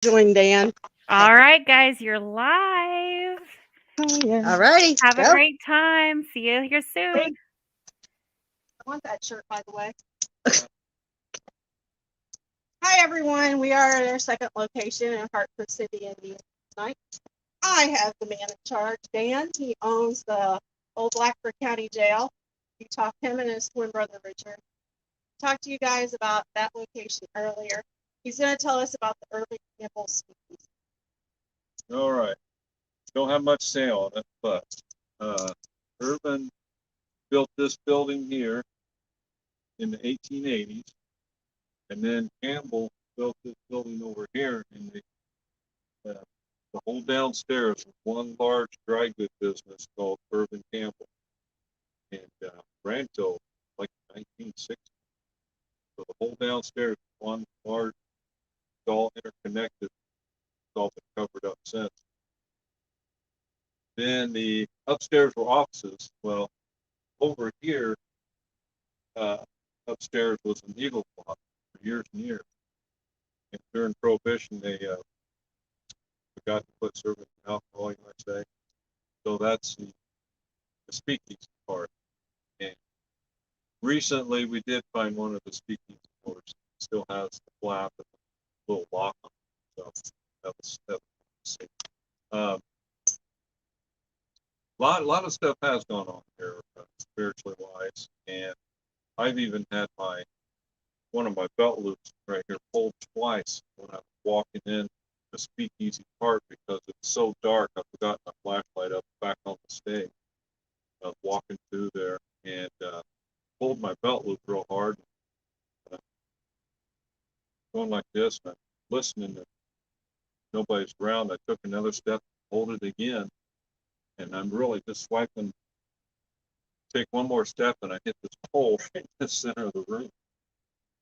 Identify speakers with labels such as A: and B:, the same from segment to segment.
A: Join Dan.
B: All right, guys, you're live.
A: Oh, yeah. All righty,
B: Have a
A: go.
B: great time. See you here
A: I
B: soon.
A: want that shirt, by the way. Hi, everyone. We are at our second location in Hartford City, Indiana tonight. I have the man in charge, Dan. He owns the old Blackford County Jail. You talked him and his twin brother, Richard. Talked to you guys about that location earlier. He's going to tell us about the Urban Campbell species.
C: All right. Don't have much say on it, but Urban built this building here in the 1880s, and then Campbell built this building over here in the whole downstairs was one large dry goods business called Urban Campbell, and ran till like 1960. So the whole downstairs was one large, it's all interconnected. It's all been covered up since. Then the upstairs were offices. Well, over here, uh, upstairs was an Eagle Clock for years and years. And during Prohibition, they forgot to put serving alcohol, you might say. So that's the speakeasy part. And recently, we did find one of the speakeasy doors. It still has the flap and the little lock on it. So that was safe. Lot of stuff has gone on here, spiritually wise, and I've even had one of my belt loops right here pulled twice when I was walking in the speakeasy part because it's so dark. I forgot my flashlight up back on the stage. I was walking through there and pulled my belt loop real hard, uh, going like this, and I'm listening to nobody's around. I took another step, hold it again, and I'm really just swiping. Take one more step, and I hit this pole right in the center of the room.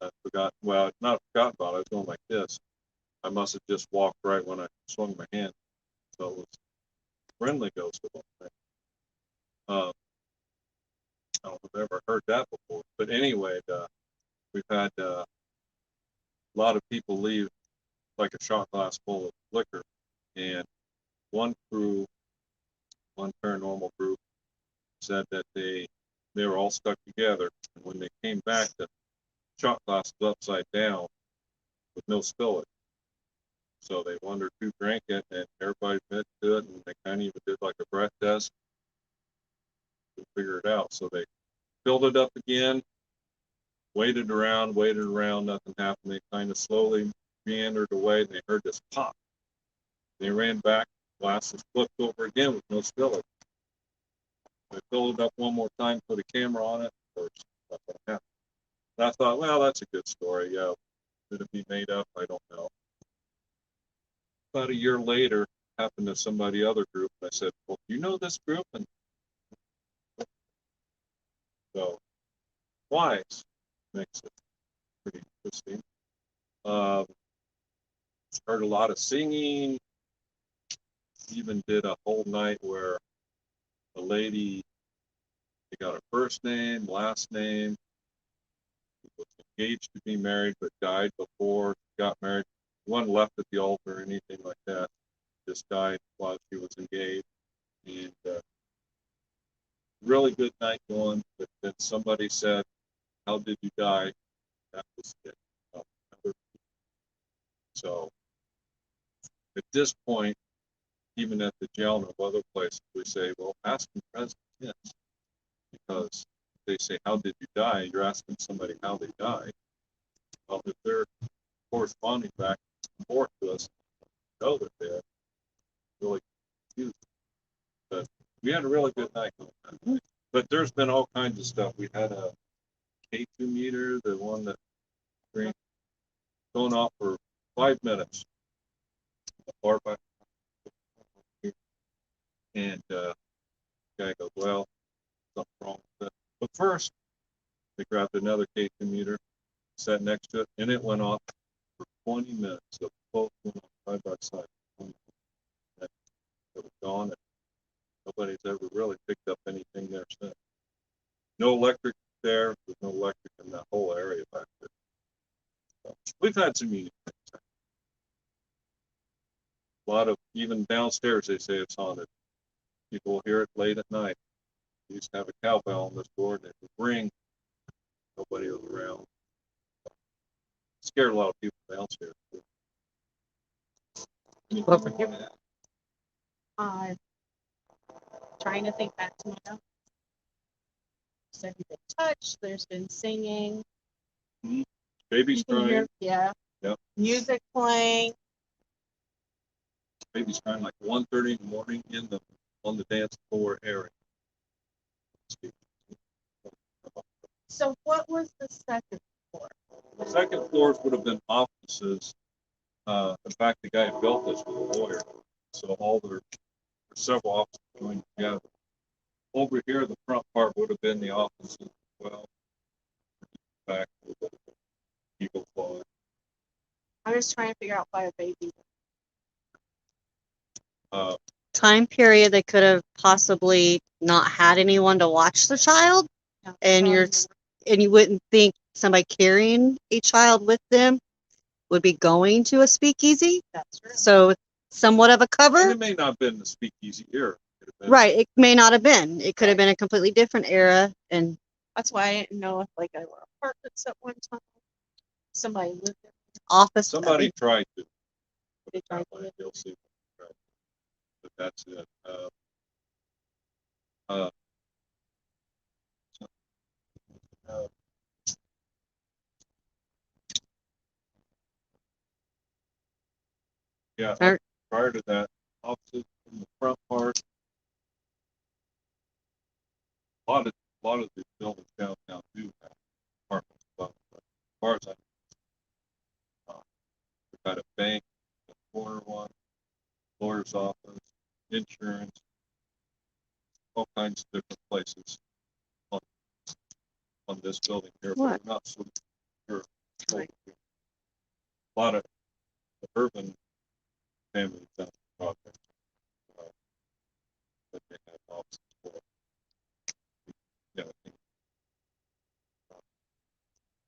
C: I forgot. Well, not forgot about it. I was going like this. I must have just walked right when I swung my hand. So it was friendly ghost of all things. I don't know if I've ever heard that before. But anyway, we've had a lot of people leave like a shot glass full of liquor. And one crew, one paranormal group, said that they were all stuck together. And when they came back, the shot glass was upside down with no spillage. So they wondered who drank it, and everybody admitted to it, and they kind of even did like a breath test to figure it out. So they filled it up again, waited around, nothing happened. They kind of slowly meandered away, and they heard this pop. They ran back, glass was flipped over again with no spillage. They filled it up one more time, put a camera on it, of course, nothing happened. And I thought, well, that's a good story. Yeah, could it be made up? I don't know. About a year later, happened to somebody other group, and I said, well, do you know this group? And so, wise makes it pretty interesting. Um, Heard a lot of singing. Even did a whole night where a lady, they got her first name, last name, was engaged to be married but died before she got married. One left at the altar or anything like that. Just died while she was engaged. And really good night going. But then somebody said, "How did you die?" That was it. So at this point, even at the jail and other places, we say, well, ask them present tense, because they say, how did you die? You're asking somebody how they died. Well, if they're corresponding back and forth to us, know that they're really confused. But we had a really good night going on. But there's been all kinds of stuff. We had a K2 meter, the one that going off for 5 minutes. Far back. And the guy goes, well, something wrong with it. But first, they grabbed another K2 meter, sat next to it, and it went off for 20 minutes. So both went off side by side. It was gone, and nobody's ever really picked up anything there since. No electric there. There's no electric in that whole area back there. So we've had some unique things. A lot of, even downstairs, they say it's haunted. People will hear it late at night. We used to have a cowbell on this door, and it would ring. Nobody was around. Scared a lot of people downstairs.
A: Well, forgive me. I'm trying to think back to my notes. Said you've been touched. There's been singing.
C: Babies
A: You can hear,
C: crying.
A: yeah.
C: Yep.
A: Music playing.
C: Babies crying like 1:30 in the morning on the dance floor area.
A: So what was the second floor?
C: The second floors would have been offices. In fact, the guy who built this was a lawyer. So several offices joined together. Over here, the front part would have been the offices as well. Back with the Eagle Claw.
A: I'm just trying to figure out why a baby.
D: Time period they could have possibly not had anyone to watch the child, and you wouldn't think somebody carrying a child with them would be going to a speakeasy.
A: That's true.
D: So somewhat of a
C: And
D: cover.
C: it may not have been the speakeasy era.
D: Right. It may not have been. It could have been a completely different era. And
A: That's why I didn't know if like I were apartments at one time. Somebody lived in.
D: office.
C: Somebody tried to.
A: They tried to live.
C: You'll see. Right. But that's it. Uh, yeah.
D: Or-
C: Prior to that, offices in the front part. A lot of the buildings downtown do have apartments. But as far as I know, we've got a bank, a corner one, lawyer's office, insurance, all kinds of different places on this building here. But
D: What?
C: we're not so sure. A lot of urban families down the project that they have offices for. Yeah,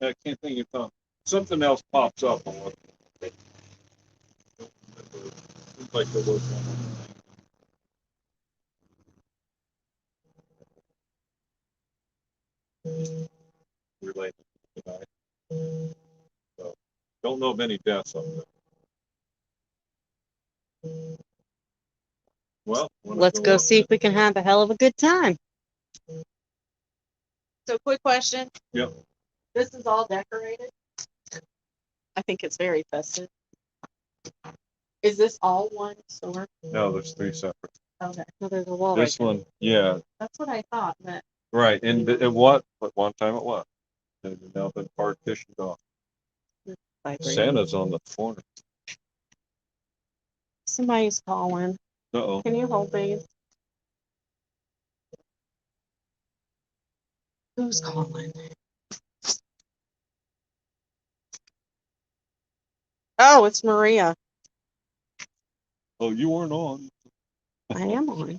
C: I can't think of something. Something else pops up on what. Seems like there was one related to tonight. So, don't know of any deaths on that. Well,
D: Let's go see if we can have a hell of a good time.
A: So quick question.
C: Yep.
A: This is all decorated. I think it's very festive. Is this all one store?
C: No, there's three separate.
A: Okay.
D: Oh, there's a wall
C: This
D: right
C: one, yeah,
A: That's what I thought, but
C: right. And it what? But one time it was. And it's now been partitioned off.
D: there.
C: Santa's on the corner.
D: Somebody's calling.
C: Uh-oh.
A: can you hold these?
D: Who's calling?
A: Oh, it's Maria.
C: Oh, you weren't on.
D: I am on.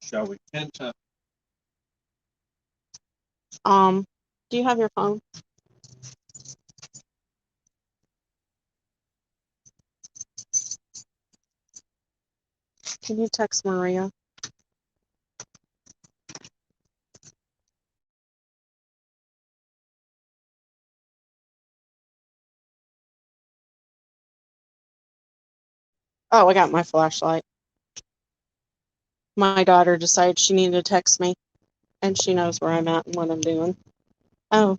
C: Shall we? 10-10.
A: Do you have your phone? Can you text Maria? Oh, I got my flashlight. My daughter decided she needed to text me, and she knows where I'm at and what I'm doing. Oh,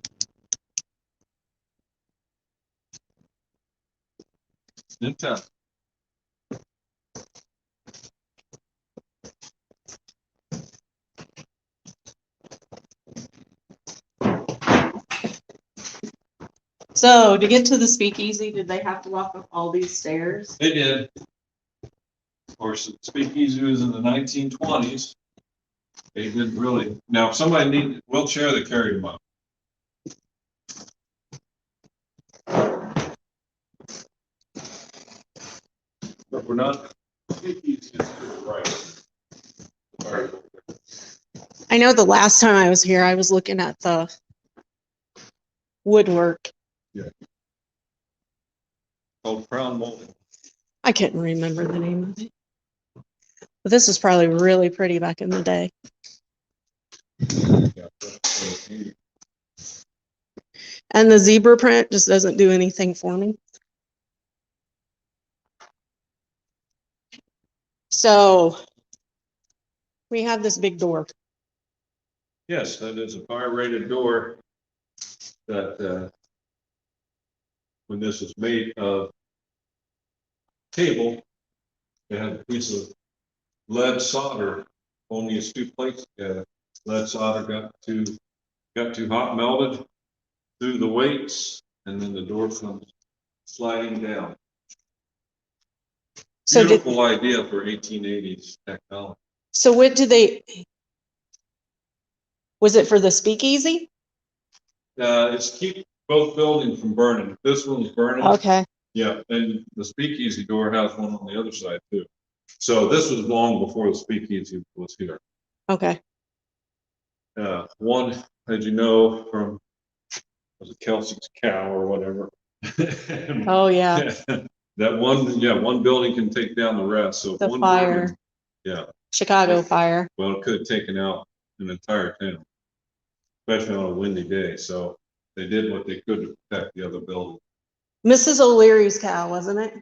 C: 10-10.
A: so to get to the speakeasy, did they have to walk up all these stairs?
C: They did. Of course, speakeasy was in the 1920s. They didn't really. Now, if somebody needs a wheelchair, they carry them up. But we're not. Speakeasy is to the right. All right.
A: I know the last time I was here, I was looking at the woodwork.
C: Called crown molding.
A: I couldn't remember the name of it. But this was probably really pretty back in the day.
C: Yeah,
A: And the zebra print just doesn't do anything for me. So we have this big door.
C: yes, that is a fire-rated door that when this was made of cable, it had a piece of lead solder, only its two plates together. Lead solder got too hot, melted through the weights, and then the door comes sliding down.
A: So
C: Beautiful idea for 1880s technology.
A: so what did was it for the speakeasy?
C: It's keep both buildings from burning. This one's burning.
A: Okay.
C: Yeah, and the speakeasy door has one on the other side too. So this was long before the speakeasy was here.
A: Okay.
C: One, as you know, from was it Kelsey's Cow or whatever.
A: Oh yeah.
C: That one building can take down the rest. So if
A: The
C: one
A: fire.
C: building, yeah,
A: Chicago fire.
C: well, it could have taken out an entire town, especially on a windy day. So they did what they could to protect the other building.
A: Mrs. O'Leary's cow, wasn't it?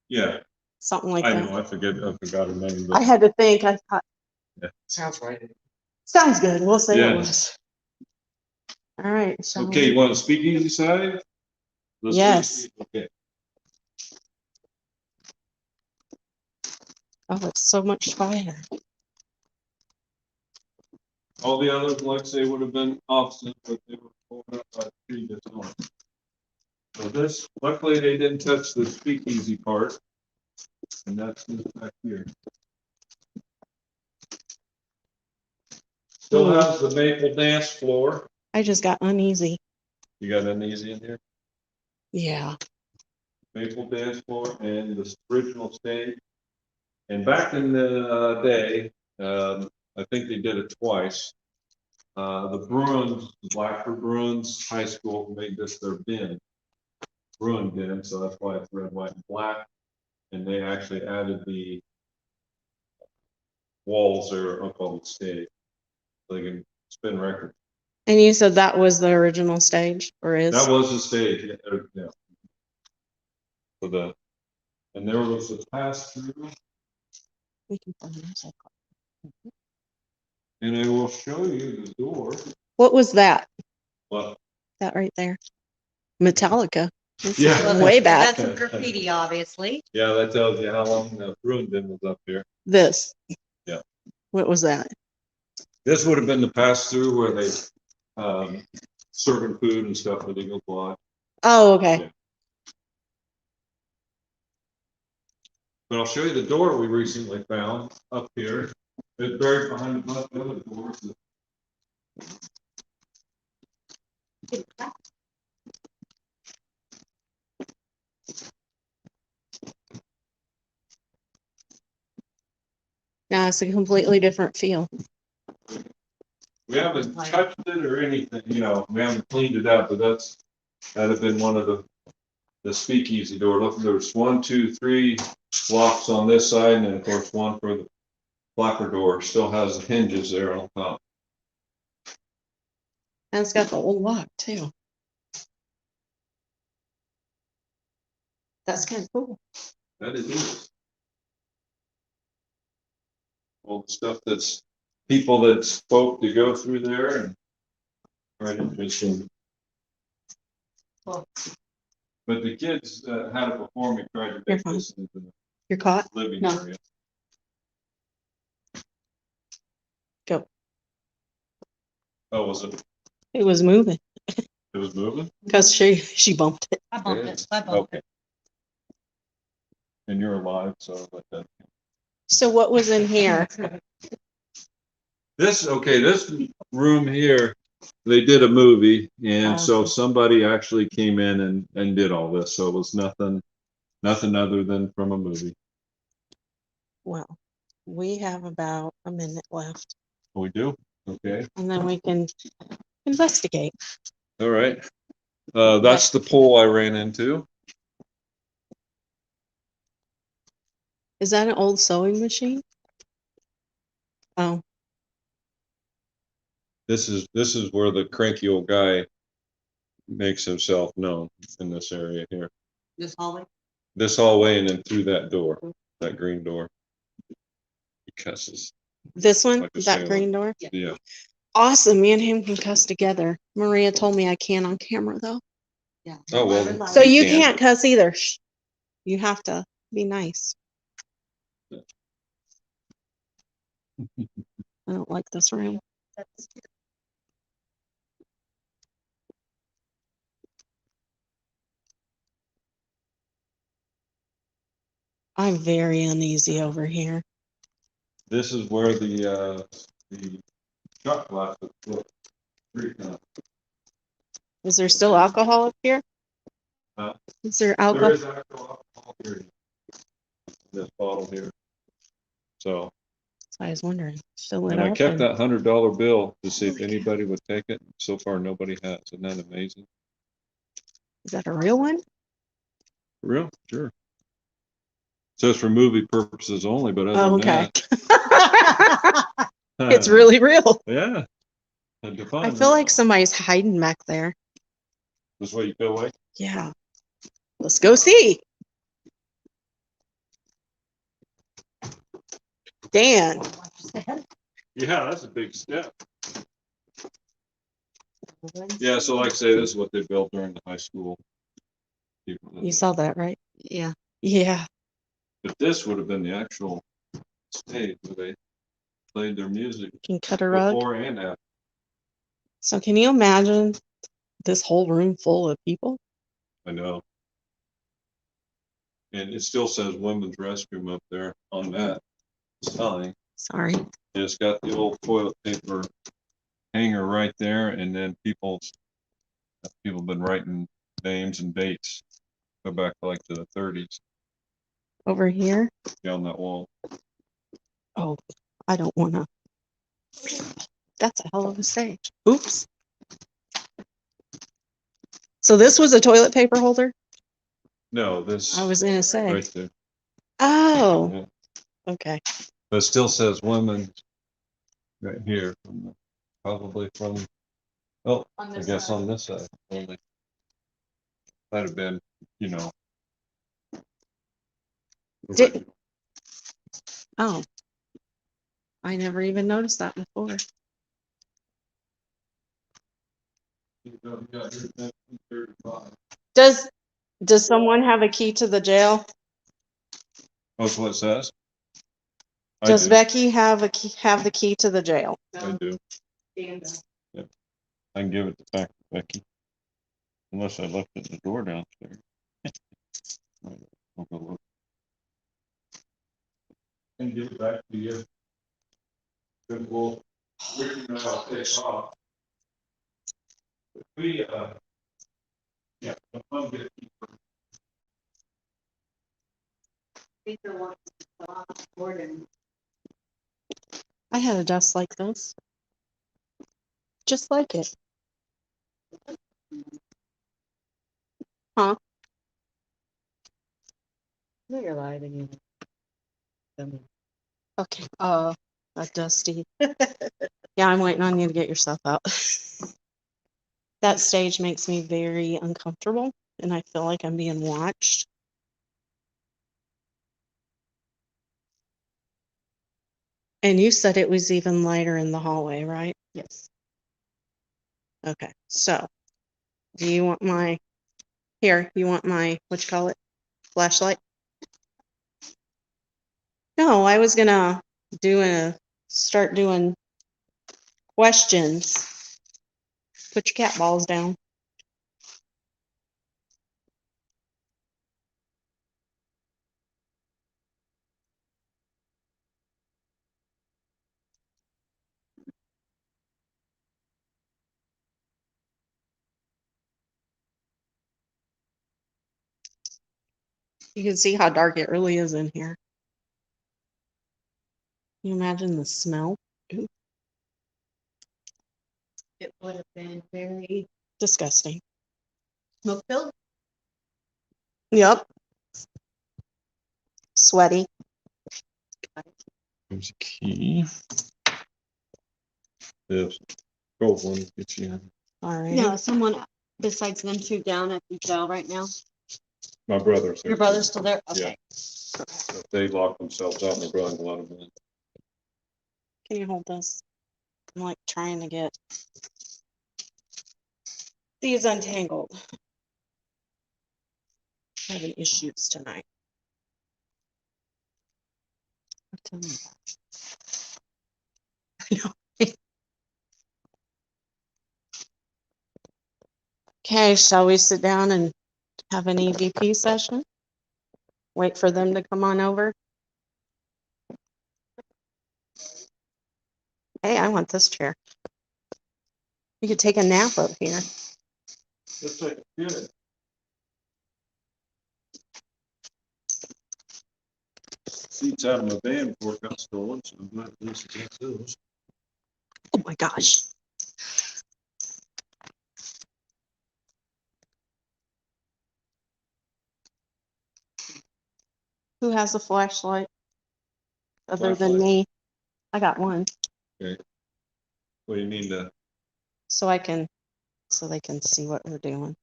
C: Yeah,
A: Something like
C: I
A: that.
C: know. I forgot her name.
A: I had to think. I thought
E: Sounds right.
A: sounds good. We'll say
C: Yeah.
A: it was. All right. shall
C: Okay,
A: we-
C: you want to speakeasy side? Let's do
A: Yes.
C: Okay.
A: Oh, it's so much fire.
C: All the others, like I say, would have been opposite, but they were pulled up by the tree that's on. So this, luckily they didn't touch the speakeasy part. And that's this back here. Still has the maple dance floor.
A: I just got uneasy.
C: You got uneasy in here?
A: Yeah.
C: Maple dance floor and the original stage. And back in the day, I think they did it twice. The Bruins, the Blackford Bruins High School made this their bin, Bruin bin, so that's why it's red, white, and black. And they actually added the walls there up on the stage, so they can spin records.
A: And you said that was the original stage, or is?
C: That was the stage, yeah. So and there was a pass through,
A: We can find this.
C: and I will show you the door.
A: What was that?
C: But
A: That right there. Metallica. This is
C: Yeah.
A: Way back.
D: That's some graffiti, obviously.
C: yeah, that tells you how long the Bruin bin was up here.
A: This.
C: Yeah.
A: What was that?
C: This would have been the pass through where they serving food and stuff with Eagle Block.
A: Oh, okay.
C: Yeah. But I'll show you the door we recently found up here. It's buried behind a bunch of other doors.
A: Now it's a completely different feel.
C: We haven't touched it or anything, we haven't cleaned it up, but that'd have been one of the speakeasy door. Look, there's 1, 2, 3 locks on this side, and then of course one for the blacker door. Still has the hinges there on top.
A: And it's got the old lock too. That's kind of cool.
C: That it is. All the stuff that's people that spoke to go through there and right interesting.
D: Cool.
C: But the kids had it before me, tried to
A: You're
C: make
A: fine.
C: this into the
A: You're caught?
C: living
A: No.
C: area.
A: Go.
C: Oh, was it?
A: It was moving
C: It was moving?
A: because she bumped it.
D: I bumped it. I bumped
C: Okay. And you're alive, so like that.
A: So what was in here?
C: This room here, they did a movie, and
A: Oh.
C: so somebody actually came in and did all this. So it was nothing other than from a movie.
A: Well, we have about a minute left.
C: We do? Okay.
D: and then we can investigate.
C: All right. That's the pole I ran into.
D: Is that an old sewing machine? Oh,
C: This is where the cranky old guy makes himself known in this area here.
D: this hallway?
C: This hallway and then through that door, that green door. He cusses.
D: This one?
C: Like a
D: That
C: sailor.
D: green door?
C: Yeah.
D: Awesome. Me and him can cuss together. Maria told me I can on camera though. Yeah.
C: Oh, well.
D: So you
C: can.
D: can't cuss either. Shh. You have to be nice. I don't like this room. I'm very uneasy over here.
C: This is where the shot glass was put.
D: Is there still alcohol up here?
C: Huh?
D: Is there
C: There
D: alcohol?
C: is actual alcohol here. This bottle here. So,
D: I was wondering. Fill it
C: and I
D: up
C: kept
D: and-
C: that $100 bill to see if anybody would take it. So far, nobody has. Isn't that amazing?
D: Is that a real one?
C: For real? Sure. Says for movie purposes only, but other
D: Oh,
C: than
D: okay.
C: that.
D: It's really real.
C: Yeah.
D: I feel like somebody's hiding back there.
C: This way you feel like?
D: Yeah. Let's go see. Dan.
C: Yeah, that's a big step. Yeah, so like I say, this is what they built during the high school.
D: You saw that, right?
C: Yeah.
D: Yeah.
C: But this would have been the actual stage where they played their music
D: Can cut a rug.
C: before and after.
D: So can you imagine this whole room full of people?
C: I know. And it still says women's restroom up there on that sign.
D: Sorry.
C: And it's got the old toilet paper hanger right there, and then people have been writing names and dates. Go back to like to the 30s
D: Over here.
C: down that wall.
D: Oh, I don't want to. That's a hell of a stage. Oops. So this was a toilet paper holder?
C: No, this
D: I was going to say.
C: right there.
D: Oh,
C: Yeah.
D: okay.
C: But it still says women right here, probably from, oh, I guess on this side only. That'd have been, you know.
D: Did- Oh, I never even noticed that before. Does someone have a key to the jail?
C: That's what it says? I
D: Does
C: do.
D: Becky have the key to the jail?
C: I do. Yep. I can give it back to Becky. Unless I left it at the door downstairs. I'll go look. And give it back to you. Then we'll, we can take off. We, yeah, I'll get it.
D: I had a desk like this. Just like it. Huh? No, you're lying. Okay. That dusty. Yeah, I'm waiting on you to get your stuff out. That stage makes me very uncomfortable, and I feel like I'm being watched. And you said it was even lighter in the hallway, right? Yes. Okay, so do you want my, here, you want my, what you call it, flashlight? No, I was gonna start doing questions. Put your cat balls down. You can see how dark it really is in here. Can you imagine the smell? Ooh. it would have been very disgusting. Smoke filled? Yep. Sweaty.
C: There's a key. This gold one gets you in.
D: All right. No, someone besides them two down at the jail right now.
C: My brother's there.
D: Your brother's still there? Okay.
C: If they lock themselves out, my brother will let them in.
D: Can you hold this? I'm like trying to get these untangled. Having issues tonight. Tell me about it. Okay, shall we sit down and have an EVP session? Wait for them to come on over. Hey, I want this chair. You could take a nap up here.
C: Looks like good. Seats out of my van before it got stolen, so I'm glad at least I got those.
D: Oh my gosh. Who has a flashlight other than
C: Flashlight?
D: me? I got one.
C: Okay. What do you need to?
D: So they can see what we're doing.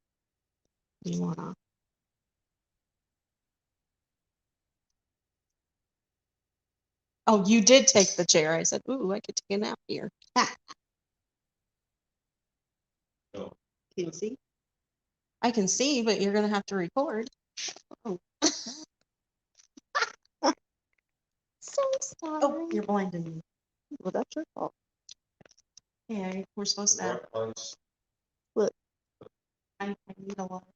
D: You wanna? Oh, you did take the chair. I said, ooh, I could take a nap here.
C: No.
D: Can you see? I can see, but you're gonna have to record. Oh. So sorry. Oh, you're blinding me. Well, that's your fault. Yeah, we're supposed to have. Look, I need a lot.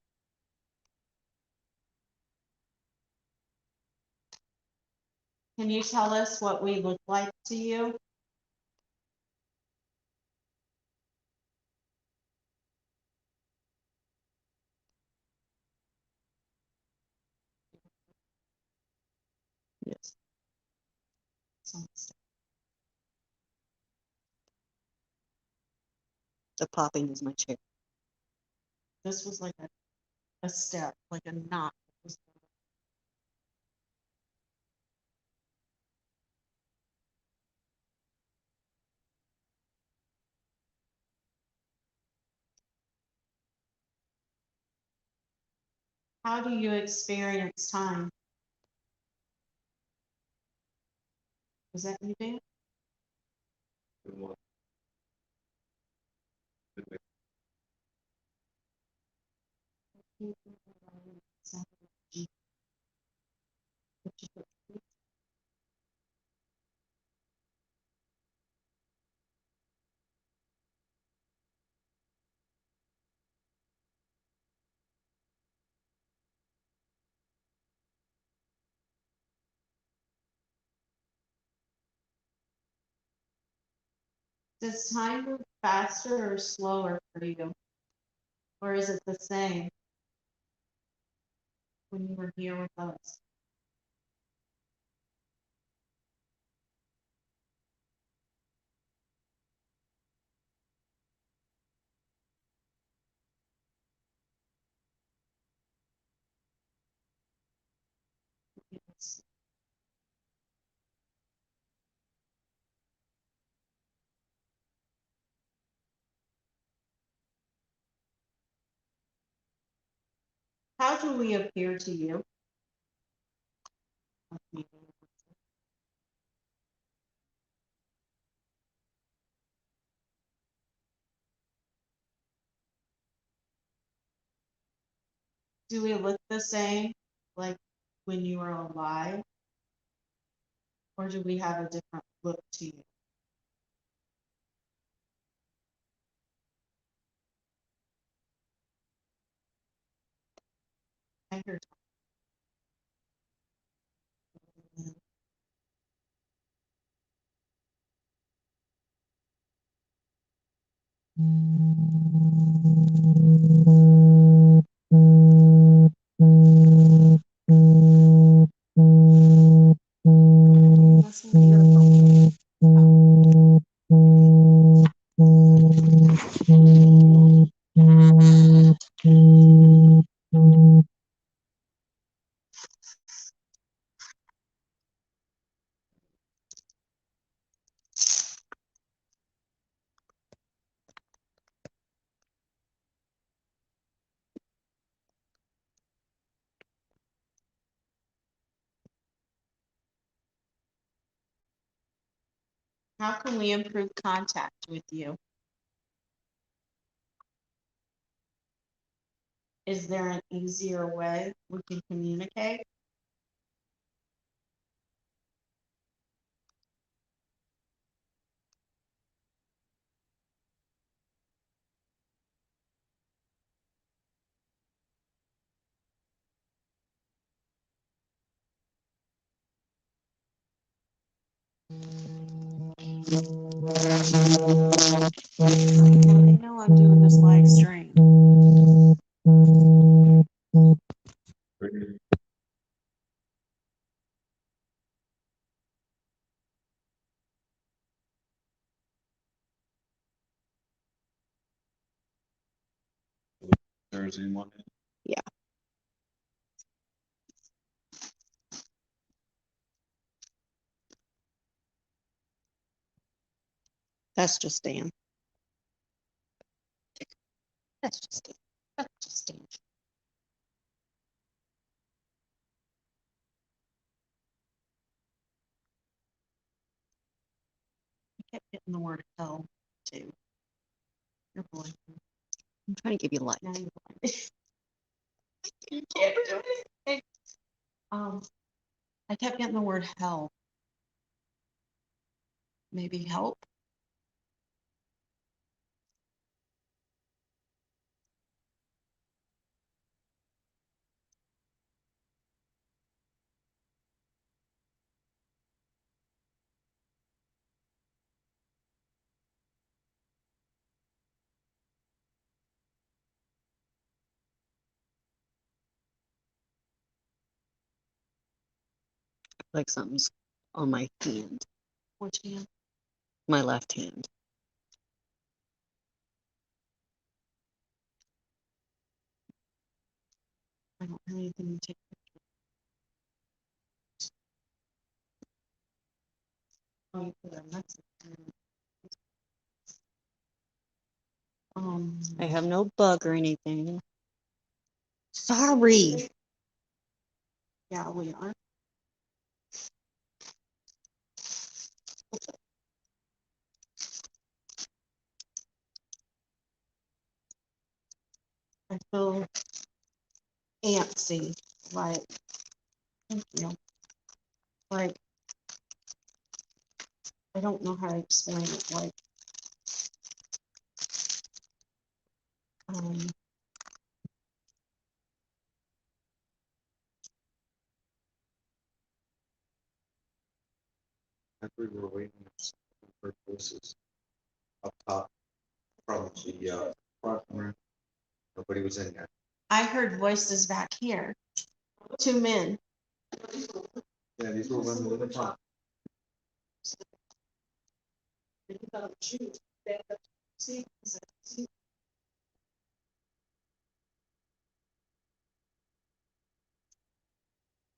D: Can you tell us what we look like to you? Yes. The popping is my chair. This was like a step, like a knot. How do you experience time? Is that you, Dan? Does time move faster or slower for you? Or is it the same when you were here with us? Yes. How do we appear to you? Do we look the same, like when you were alive? Or do we have a different look to you? I heard. That's an earphone. Oh.
E: How can we improve contact with you? Is there an easier way we can communicate? Well, they know I'm doing this live stream.
C: There's anyone in?
D: That's just Dan. That's just Dan. That's just Dan.
E: I kept getting the word hell too. You're blind.
D: I'm trying to give you light.
E: Now you're blind. You can't do anything. I kept getting the word hell. Maybe help.
D: Like something's on my hand,
E: Which hand?
D: my left hand.
E: I don't have anything to take. Oh, you put a message in.
D: I have no bug or anything. Sorry.
E: Yeah, we are. I feel antsy, like, thank you. Like, I don't know how to explain it, like, um,
F: As we were waiting, for voices up top from the front room. Nobody was in there.
E: I heard voices back here. Two men.
F: Yeah, these were women in the front.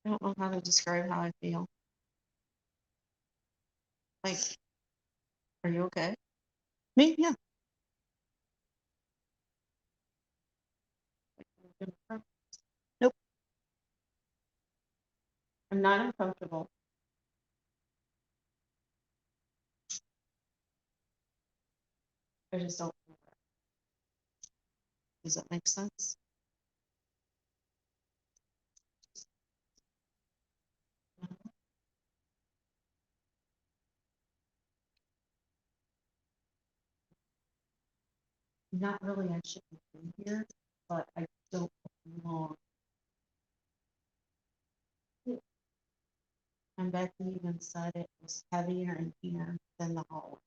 E: I don't know how to describe how I feel. Like, are you okay?
D: Me? Yeah. Nope.
E: I'm not uncomfortable. I just don't. Does that make sense? Not really, I shouldn't be here, but I don't belong. And Becky even said it was heavier in here than the hallway.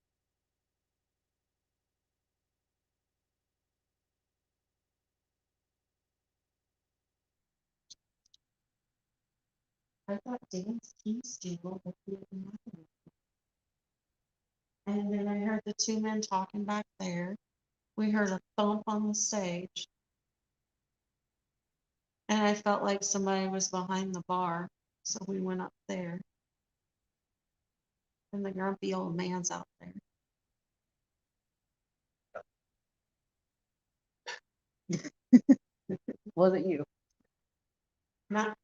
E: I thought Dan's keys jingled, but he didn't have it. And then I heard the two men talking back there. We heard a thump on the stage. And I felt like somebody was behind the bar, so we went up there. And the grumpy old man's out there.
D: Wasn't you?
E: Not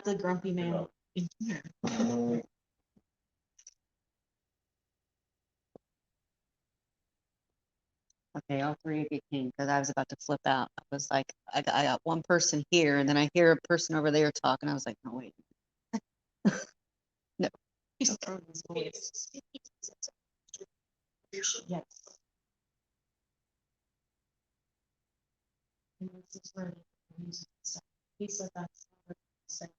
E: the grumpy man in here.
D: Okay, all three of you came because I was about to flip out. I was like, I got one person here, and then I hear a person over there talking. I was like, no, wait. No.
E: He's throwing his voice. Yes. And this is where he said that's not what he said.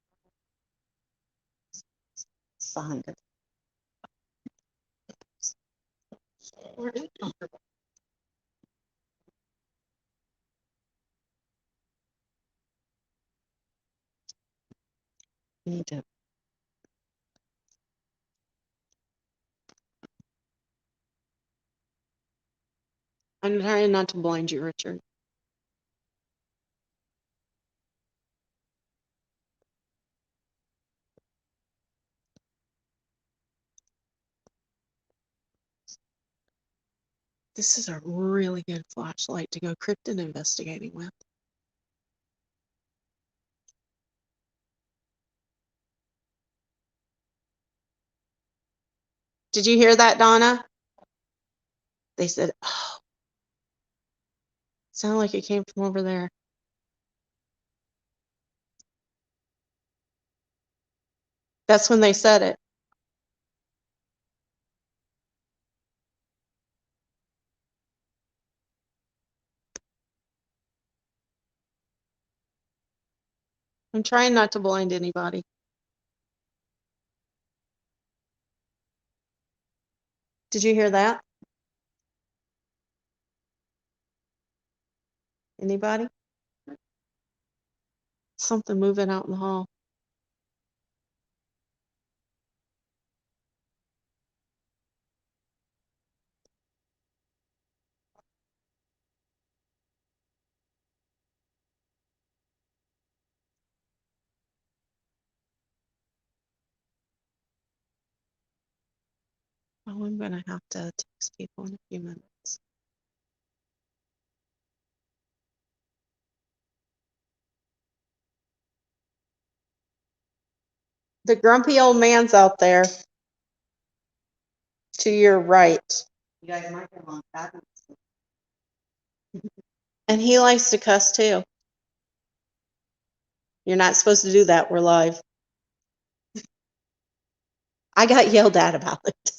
D: It's 100.
A: We're uncomfortable.
D: You need to. I'm trying not to blind you, Richard.
A: This is a really good flashlight to go cryptid investigating with. Did you hear that, Donna? They said, oh, sounded like it came from over there. That's when they said it. I'm trying not to blind anybody. Did you hear that? Anybody? Something moving out in the hall. Oh, I'm gonna have to text people in a few minutes. The grumpy old man's out there to your right.
D: You guys might have on fabulous.
A: And he likes to cuss too. You're not supposed to do that. We're live. I got yelled at about it.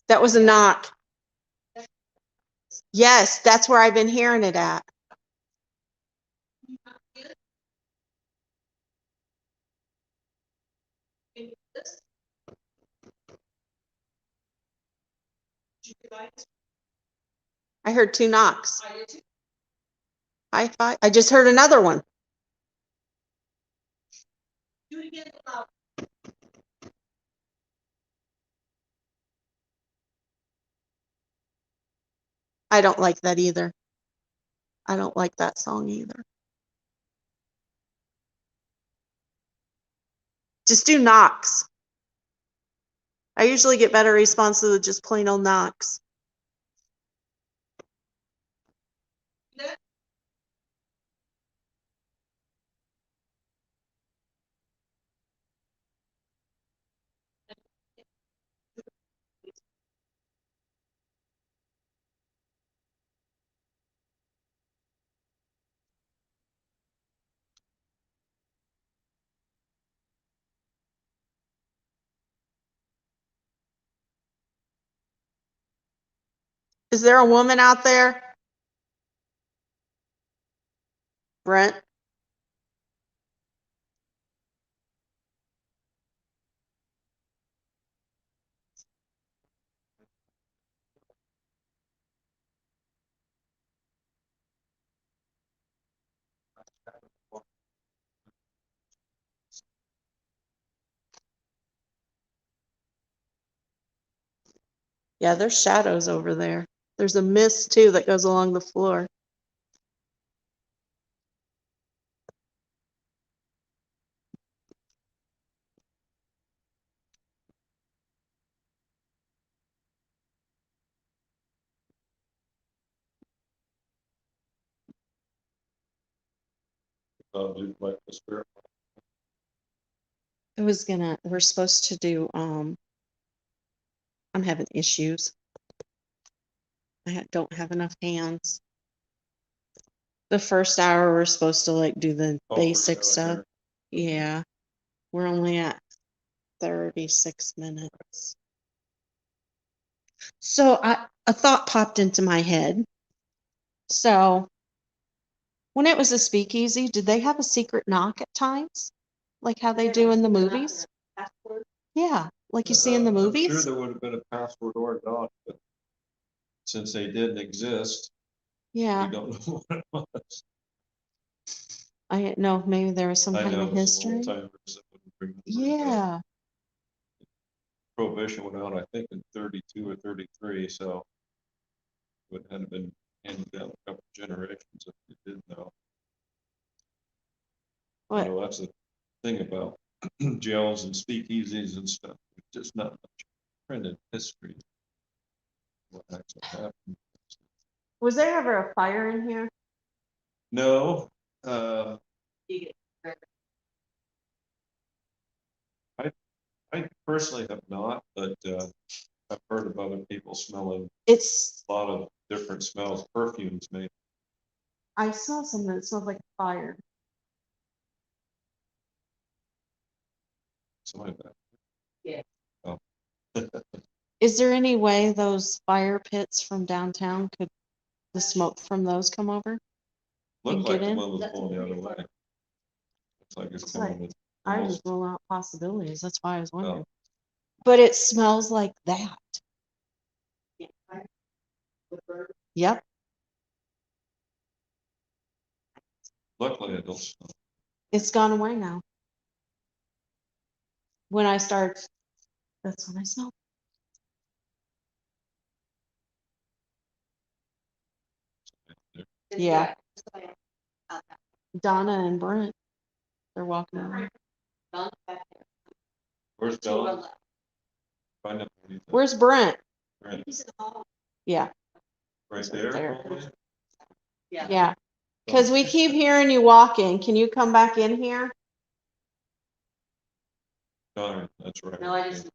A: That was a knock. Yes, that's where I've been hearing it at. I heard two knocks. High five. I just heard another one. I don't like that either. I don't like that song either. Just do knocks. I usually get better responses with just plain old knocks. Is there a woman out there? Brent? Yeah, there's shadows over there. There's a mist too that goes along the floor.
C: Do like the spirit.
E: We're supposed to do, I'm having issues. Don't have enough hands. The first hour, we're supposed to like do the
C: Oh,
E: basic
C: first hour
E: stuff. Yeah. We're only at 36 minutes. So a thought popped into my head. So when it was a speakeasy, did they have a secret knock at times? Like how they do in the movies? Yeah, like you see in the
C: I'm sure
E: movies?
C: there would have been a password or a dot, but since they didn't exist, we
E: Yeah,
C: don't know what it was.
E: I didn't know if maybe there was some
C: I
E: kind
C: know
E: of
C: some
E: history.
C: old timers that wouldn't remember.
E: Yeah,
C: Prohibition went out, I think, in 32 or 33, so it hadn't been handed down a couple generations if you didn't know. You
E: what?
C: know, that's the thing about jails and speakeasies and stuff. There's just not much printed history. What actually happened.
E: Was there ever a fire in here?
C: No, I personally have not, but I've heard of other people smelling
E: It's,
C: a lot of different smells, perfumes maybe.
E: I smell something that smells like fire.
C: Something like that.
E: Yeah.
C: Oh.
E: Is there any way those fire pits from downtown the smoke from those come over?
C: Looked
E: get
C: like the
E: in?
C: one was going the other way. Looks like it's
E: It's like-
C: coming with
E: I
C: almost.
E: just rule out possibilities. That's why I was wondering.
C: Oh.
E: But it smells like that. Yep.
C: Luckily, I don't smell.
E: It's gone away now. When I start, that's when I smell. Yeah. Donna and Brent, they're walking around.
C: Where's Don? Find out what he's at.
E: Where's Brent?
C: Right,
E: Yeah.
C: right
E: Right
C: there.
E: there.
C: probably?
E: Yeah. Because we keep hearing you walking. Can you come back in here?
C: Darn, that's right.
E: No, I just.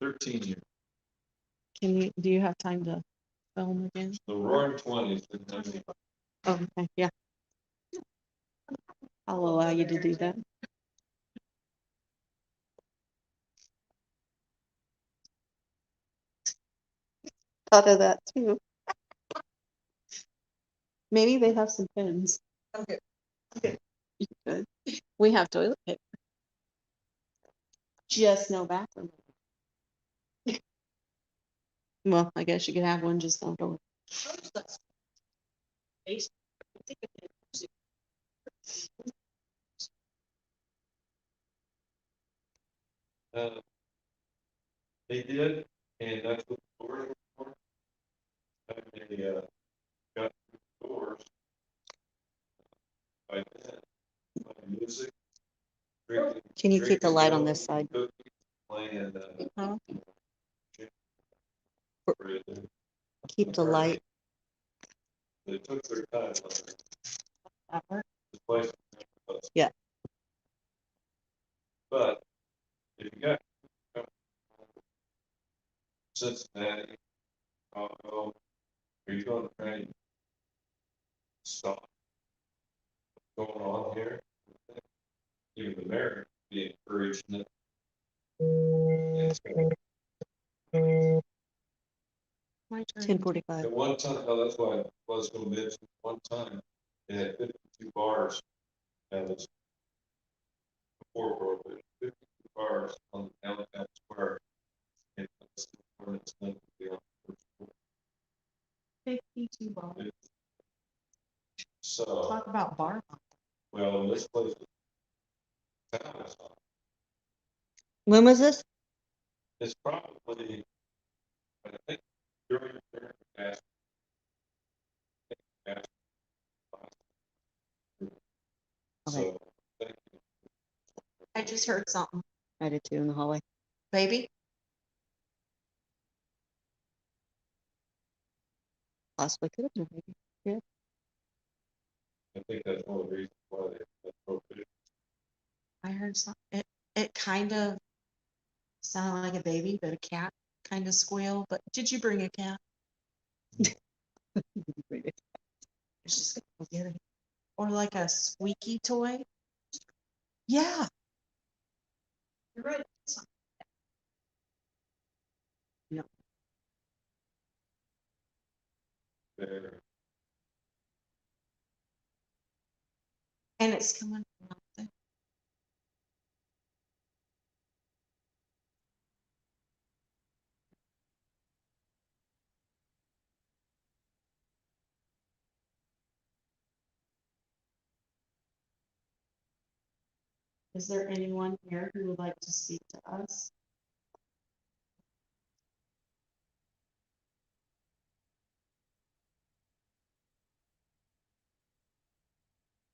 C: 13 years.
E: Do you have time to film again?
C: The roaring 20s.
E: Oh, okay, yeah. I'll allow you to do that. Thought of that too. Maybe they have some pens. Okay. You could. We have toilet paper. Just no bathroom. Well, I guess you could have one just outdoor.
C: They did, and that's what the doors were for. And they got the doors by then, by music. Drinking,
D: Can you keep the light on
C: milk,
D: this side?
C: cookies, playing,
E: Huh?
D: Keep the light.
C: They took their time.
E: That work?
C: The place.
D: Yeah.
C: But if you got Cincinnati, Chicago, are you going to try and stop what's going on here? Even the mayor be encouraging it.
E: My turn.
D: 10:45.
C: At one time, oh, that's why I was going to mention, one time, it had 52 bars, and it's before prohibition, 52 bars on the downtown square. And it's the ordinance meant to be on the first floor.
E: 52 bars.
C: So,
E: Talk about bar.
C: well, this place, town is on.
D: When was this?
C: It's probably, I think, during the past.
D: Okay.
C: So, thank you.
E: I just heard something.
D: I did too in the hallway.
E: Baby?
D: Possibly could have been a baby.
C: I think that's one of the reasons why they prohibited.
E: I heard some, it kind of sounded like a baby, but a cat kind of squeal. But did you bring a cat? It's just gonna go get it. Or like a squeaky toy. Yeah. You're right. No.
C: There.
E: And it's coming from up there. Is there anyone here who would like to speak to us?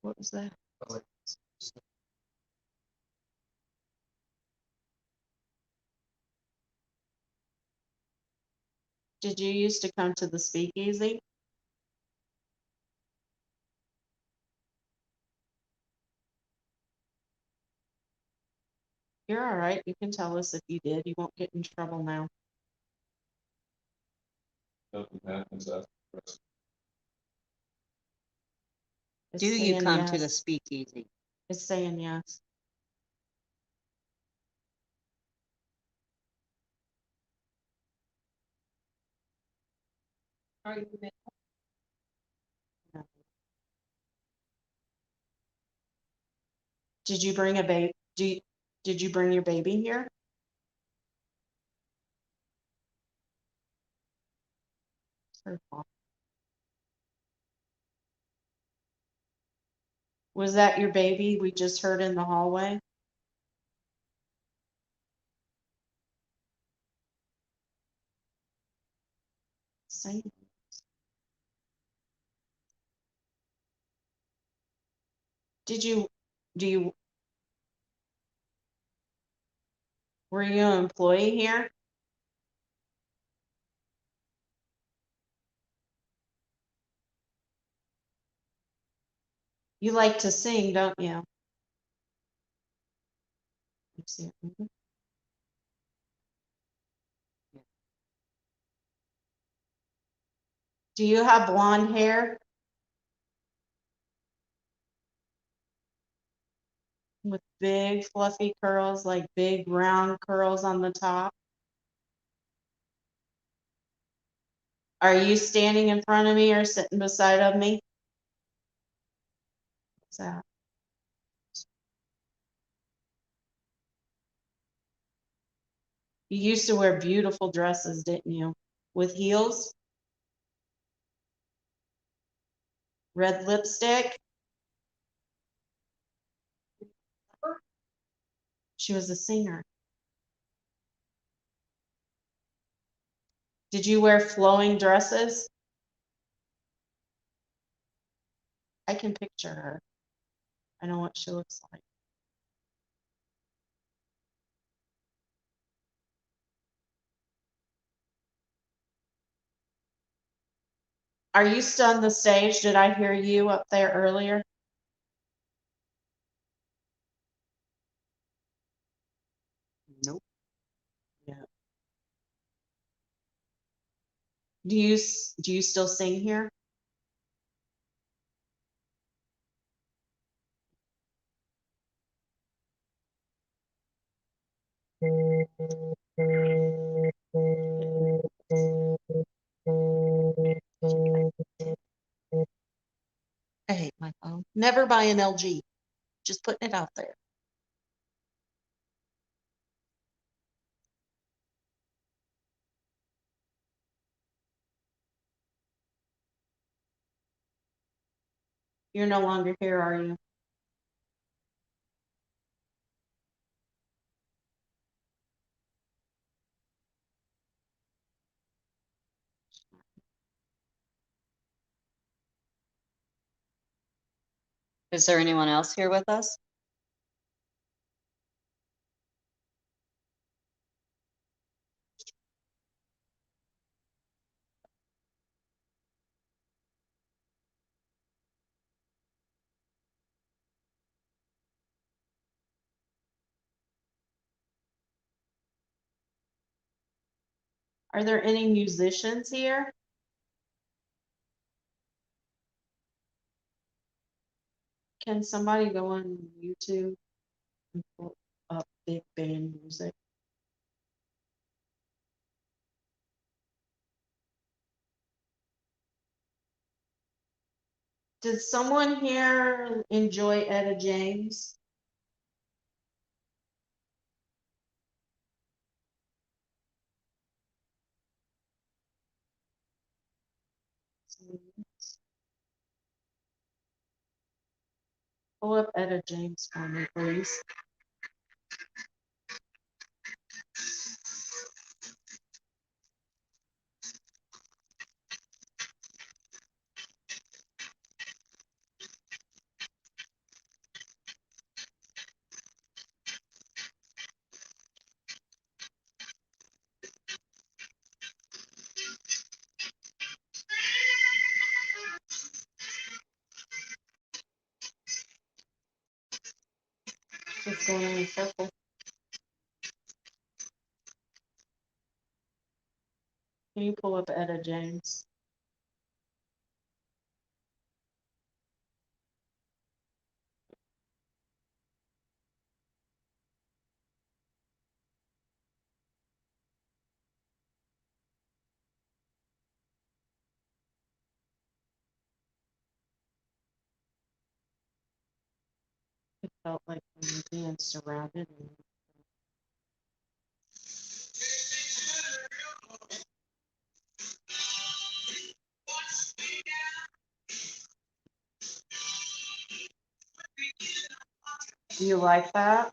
E: What was that? Did you used to come to the speakeasy? You're all right. You can tell us if you did. You won't get in trouble now.
C: Nothing happens after Christmas.
E: It's
D: Do you
E: saying
D: come to the
E: yes.
D: speakeasy?
E: It's saying yes. Are you male? No. Did you bring a baby? Did you bring your baby here? Her fault. Was that your baby we just heard in the hallway? Say. Did you, do you, were you an employee here? You like to sing, don't you? Let's see. Do you have blonde hair? With big fluffy curls, like big round curls on the top? Are you standing in front of me or sitting beside of me? What's that? You used to wear beautiful dresses, didn't you? With heels? Red lipstick? She was a singer. Did you wear flowing dresses? I can picture her. I know what she looks like. Are you still on the stage? Did I hear you up there earlier?
D: Nope.
E: Yeah. Do you still sing here? I hate my phone. Never buy an LG. Just putting it out there. You're no longer here, are you?
D: Is there anyone else here with us?
E: Are there any musicians here? Can somebody go on YouTube and pull up big band music? Did someone here enjoy Etta James? Pull up Etta James for me, please. Just going in a circle. Can you pull up Etta James? It felt like we were being surrounded. Do you like that?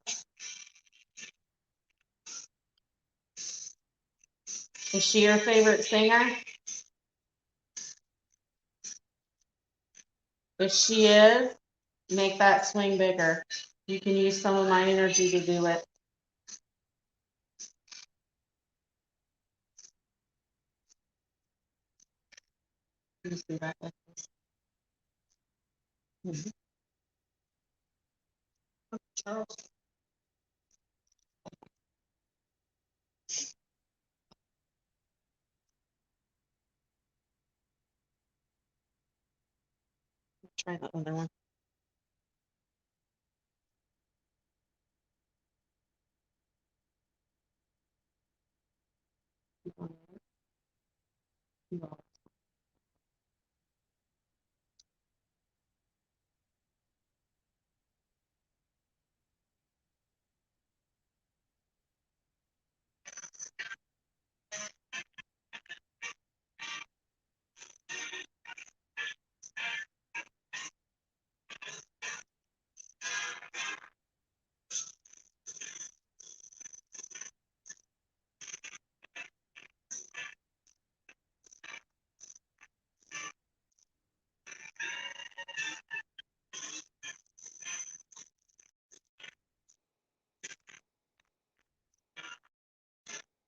E: Is she your favorite singer? If she is, make that swing bigger. You can use some of my energy to do it. Just do that like this. Mhm.
A: Charles.
E: Try the other one.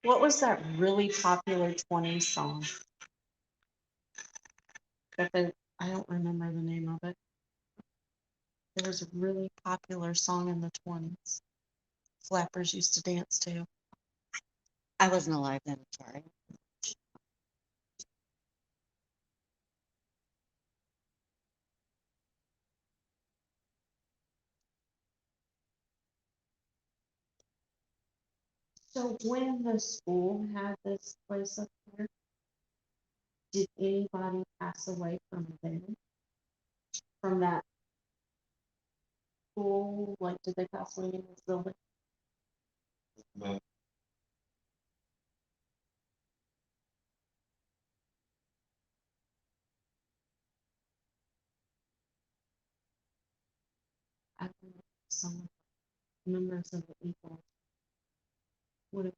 E: What was that really popular 20s song? I don't remember the name of it. There was a really popular song in the 20s. Flappers used to dance to.
D: I wasn't alive then, sorry.
E: So when the school had this place up there, did anybody pass away from there? From that school? Like, did they pass away in this building?
C: But
E: I don't know, some members of the people would have.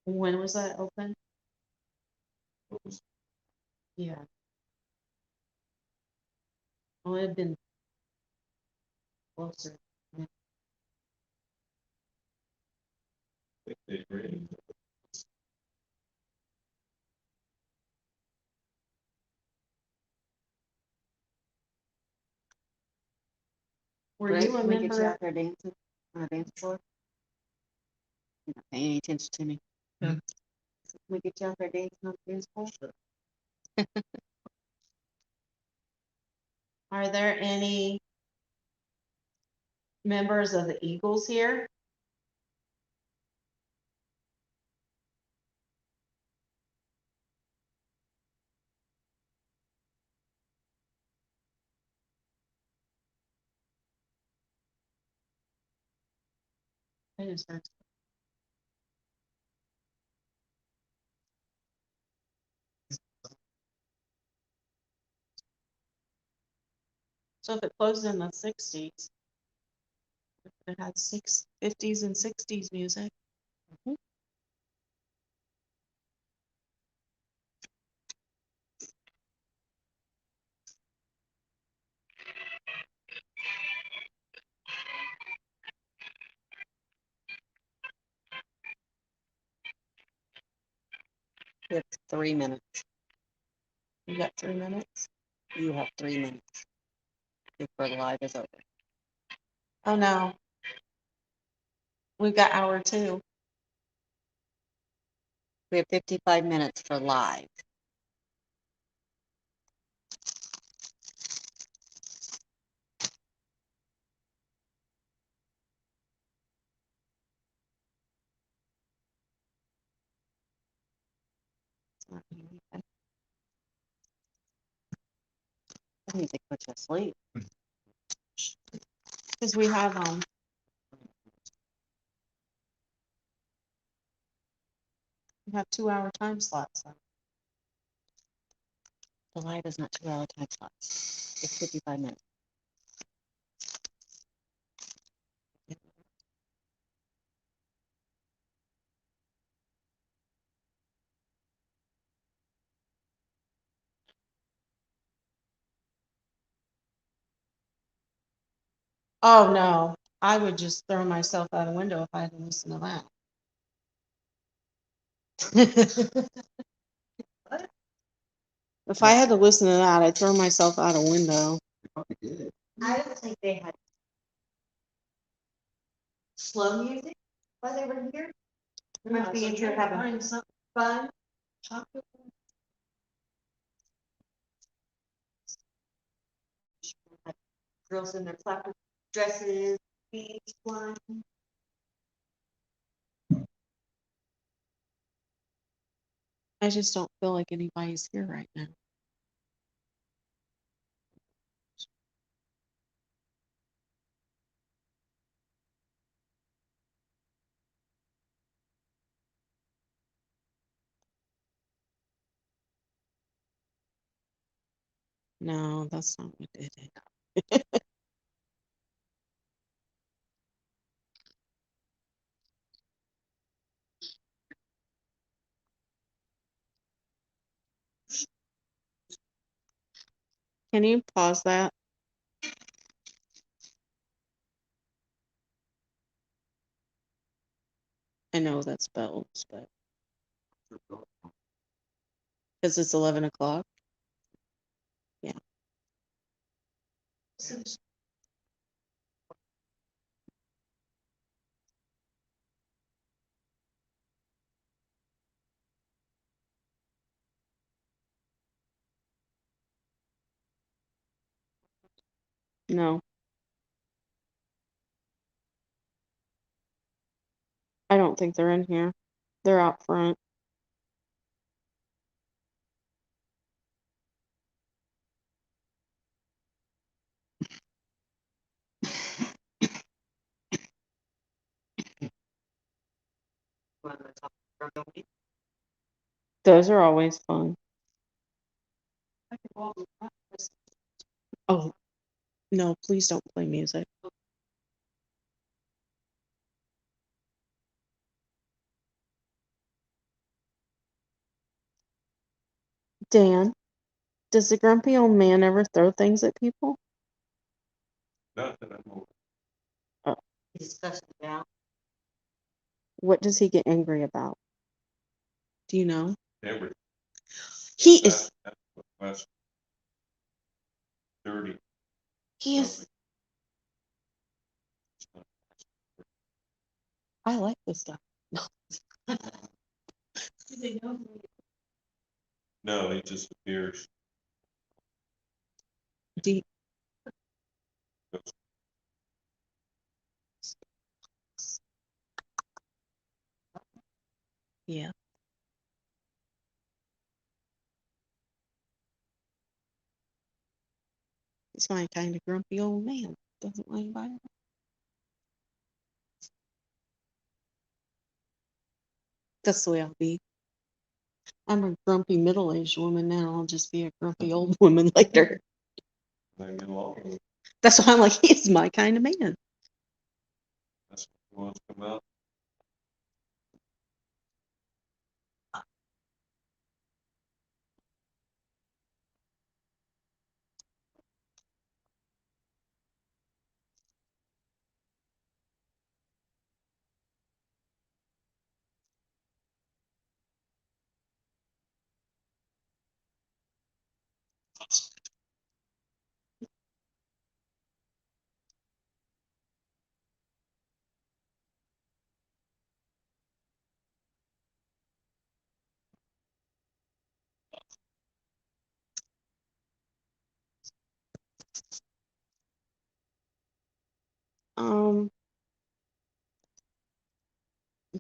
E: When was that open?
C: it was
E: Yeah. Well, it had been closer.
C: they rated
E: Were you a
D: We get you
E: member?
D: out there dancing. On the dance floor? You're not paying any attention to me.
C: Hmm.
D: Can we get you out there dancing on the dance floor?
C: Sure.
E: Are there any members of the Eagles here? I just heard. So if it closed in the 60s, it had 50s and 60s music.
D: We have 3 minutes.
E: You got 3 minutes?
D: You have 3 minutes before the live is over.
E: Oh no. We've got hour 2.
D: We have 55 minutes for live. I need to put you to sleep.
E: Because we have we have 2-hour time slots. So.
D: The live is not 2-hour time slots. It's 55 minutes.
E: Oh no. I would just throw myself out a window if I had to listen to that. If I had to listen to that, I'd throw myself out a window.
D: I don't think they had slow music while they were here. They must be in here having something fun. Girls in their flapper dresses, beach one.
E: I just don't feel like anybody's here right now. No, that's not what did it. Can you pause that? I know that's bells, but because it's 11 o'clock. Yeah. No. I don't think they're in here. They're out front. Those are always fun. Oh, no, please don't play music. Dan, does the grumpy old man ever throw things at people?
C: Not that I'm over.
E: Oh,
D: Discussion about.
E: what does he get angry about? Do you know?
C: Everything.
E: He is,
C: That's dirty.
E: he is, I like this guy.
C: No, he just appears.
E: Deep. Yeah. He's my kind of grumpy old man. Doesn't like anybody. That's the way I'll be. I'm a grumpy middle-aged woman now. I'll just be a grumpy old woman later.
C: They get along with it.
E: That's why I'm like, he's my kind of man.
C: That's what he wants to come out.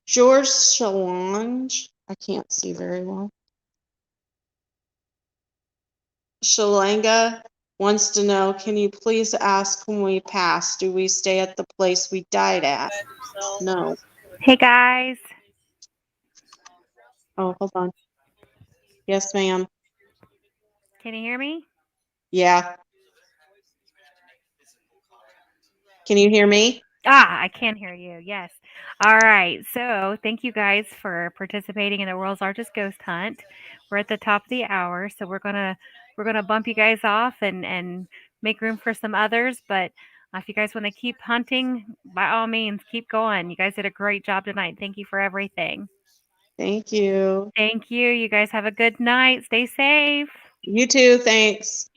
E: George Shalange. I can't see very well. Shalanga wants to know, can you please ask when we pass, do we stay at the place we died at? No.
B: Hey guys.
E: Oh, hold on. Yes, ma'am.
B: Can you hear me?
E: Yeah. Can you hear me?
B: I can hear you. Yes. All right. So thank you guys for participating in the world's largest ghost hunt. We're at the top of the hour, so we're gonna bump you guys off and make room for some others. But if you guys want to keep hunting, by all means, keep going. You guys did a great job tonight. Thank you for everything.
E: Thank you.
B: Thank you. You guys have a good night. Stay safe.
E: You too. Thanks.